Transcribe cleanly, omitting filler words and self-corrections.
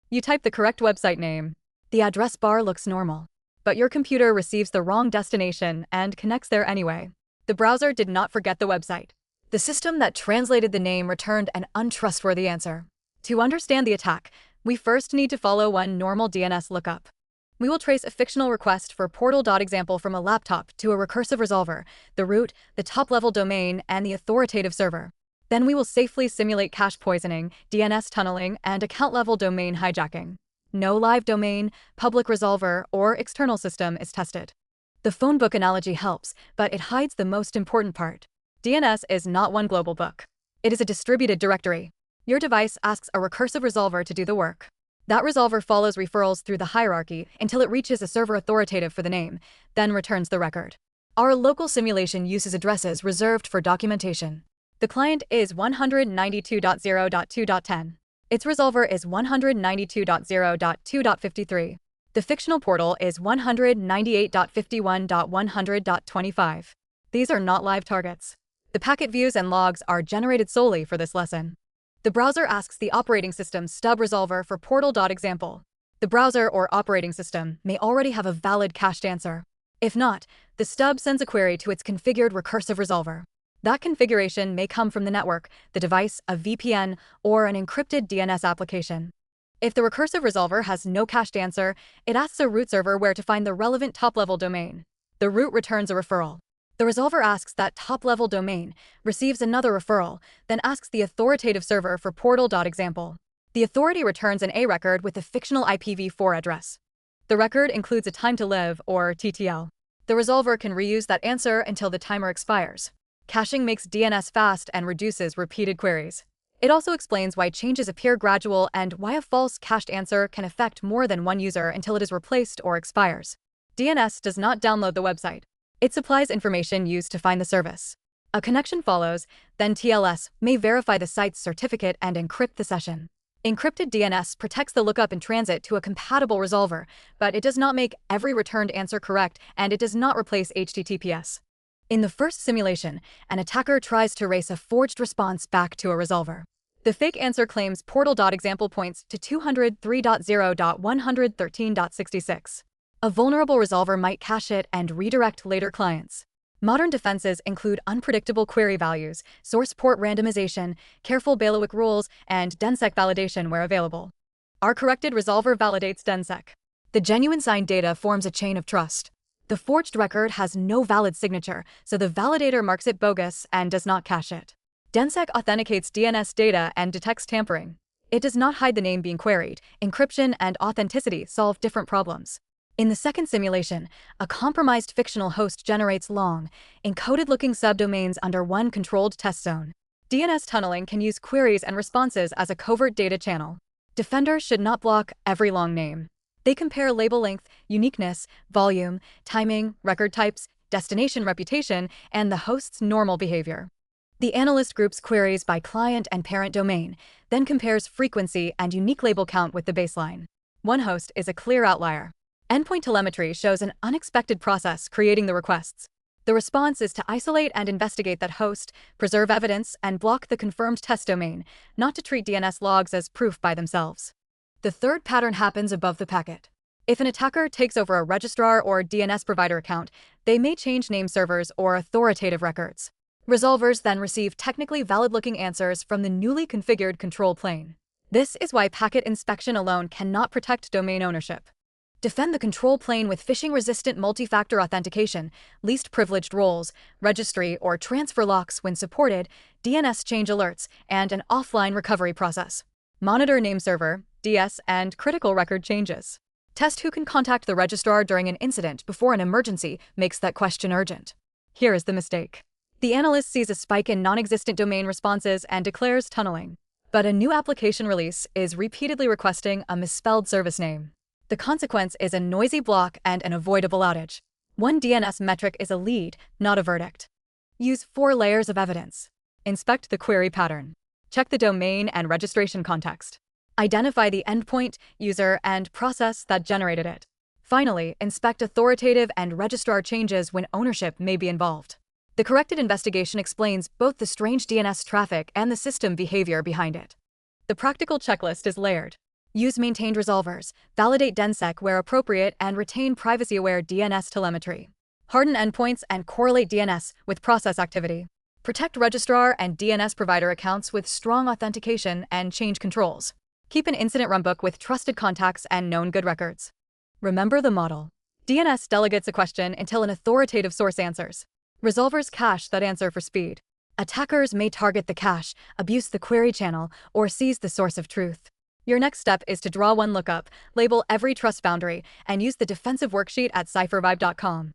You type the correct website name. The address bar looks normal, but your computer receives the wrong destination and connects there anyway. The browser did not forget the website. The system that translated the name returned an untrustworthy answer. To understand the attack, we first need to follow one normal DNS lookup. We will trace a fictional request for portal.example from a laptop to a recursive resolver, the root, the top-level domain, and the authoritative server. Then we will safely simulate cache poisoning, DNS tunneling, and account-level domain hijacking. No live domain, public resolver, or external system is tested. The phone book analogy helps, but it hides the most important part. DNS is not one global book. It is a distributed directory. Your device asks a recursive resolver to do the work. That resolver follows referrals through the hierarchy until it reaches a server authoritative for the name, then returns the record. Our local simulation uses addresses reserved for documentation. The client is 192.0.2.10. Its resolver is 192.0.2.53. The fictional portal is 198.51.100.25. These are not live targets. The packet views and logs are generated solely for this lesson. The browser asks the operating system stub resolver for portal.example. The browser or operating system may already have a valid cached answer. If not, the stub sends a query to its configured recursive resolver. That configuration may come from the network, the device, a VPN, or an encrypted DNS application. If the recursive resolver has no cached answer, it asks a root server where to find the relevant top-level domain. The root returns a referral. The resolver asks that top-level domain, receives another referral, then asks the authoritative server for portal.example. The authority returns an A record with a fictional IPv4 address. The record includes a time to live, or TTL. The resolver can reuse that answer until the timer expires. Caching makes DNS fast and reduces repeated queries. It also explains why changes appear gradual and why a false cached answer can affect more than one user until it is replaced or expires. DNS does not download the website. It supplies information used to find the service. A connection follows, then TLS may verify the site's certificate and encrypt the session. Encrypted DNS protects the lookup in transit to a compatible resolver, but it does not make every returned answer correct, and it does not replace HTTPS. In the first simulation, an attacker tries to race a forged response back to a resolver. The fake answer claims portal.example points to 203.0.113.66. A vulnerable resolver might cache it and redirect later clients. Modern defenses include unpredictable query values, source port randomization, careful bailiwick rules, and DNSSEC validation where available. Our corrected resolver validates DNSSEC. The genuine signed data forms a chain of trust. The forged record has no valid signature, so the validator marks it bogus and does not cache it. DNSSEC authenticates DNS data and detects tampering. It does not hide the name being queried. Encryption and authenticity solve different problems. In the second simulation, a compromised fictional host generates long, encoded-looking subdomains under one controlled test zone. DNS tunneling can use queries and responses as a covert data channel. Defenders should not block every long name. They compare label length, uniqueness, volume, timing, record types, destination reputation, and the host's normal behavior. The analyst groups queries by client and parent domain, then compares frequency and unique label count with the baseline. One host is a clear outlier. Endpoint telemetry shows an unexpected process creating the requests. The response is to isolate and investigate that host, preserve evidence, and block the confirmed test domain, not to treat DNS logs as proof by themselves. The third pattern happens above the packet. If an attacker takes over a registrar or DNS provider account, they may change name servers or authoritative records. Resolvers then receive technically valid-looking answers from the newly configured control plane. This is why packet inspection alone cannot protect domain ownership. Defend the control plane with phishing-resistant multi-factor authentication, least privileged roles, registry or transfer locks when supported, DNS change alerts, and an offline recovery process. Monitor name server, DS, and critical record changes. Test who can contact the registrar during an incident before an emergency makes that question urgent. Here is the mistake. The analyst sees a spike in non-existent domain responses and declares tunneling. But a new application release is repeatedly requesting a misspelled service name. The consequence is a noisy block and an avoidable outage. One DNS metric is a lead, not a verdict. Use 4 layers of evidence. Inspect the query pattern. Check the domain and registration context. Identify the endpoint, user, and process that generated it. Finally, inspect authoritative and registrar changes when ownership may be involved. The corrected investigation explains both the strange DNS traffic and the system behavior behind it. The practical checklist is layered. Use maintained resolvers, validate DNSSEC where appropriate, and retain privacy-aware DNS telemetry. Harden endpoints and correlate DNS with process activity. Protect registrar and DNS provider accounts with strong authentication and change controls. Keep an incident runbook with trusted contacts and known good records. Remember the model. DNS delegates a question until an authoritative source answers. Resolvers cache that answer for speed. Attackers may target the cache, abuse the query channel, or seize the source of truth. Your next step is to draw one lookup, label every trust boundary, and use the defensive worksheet at CipherVibe.com.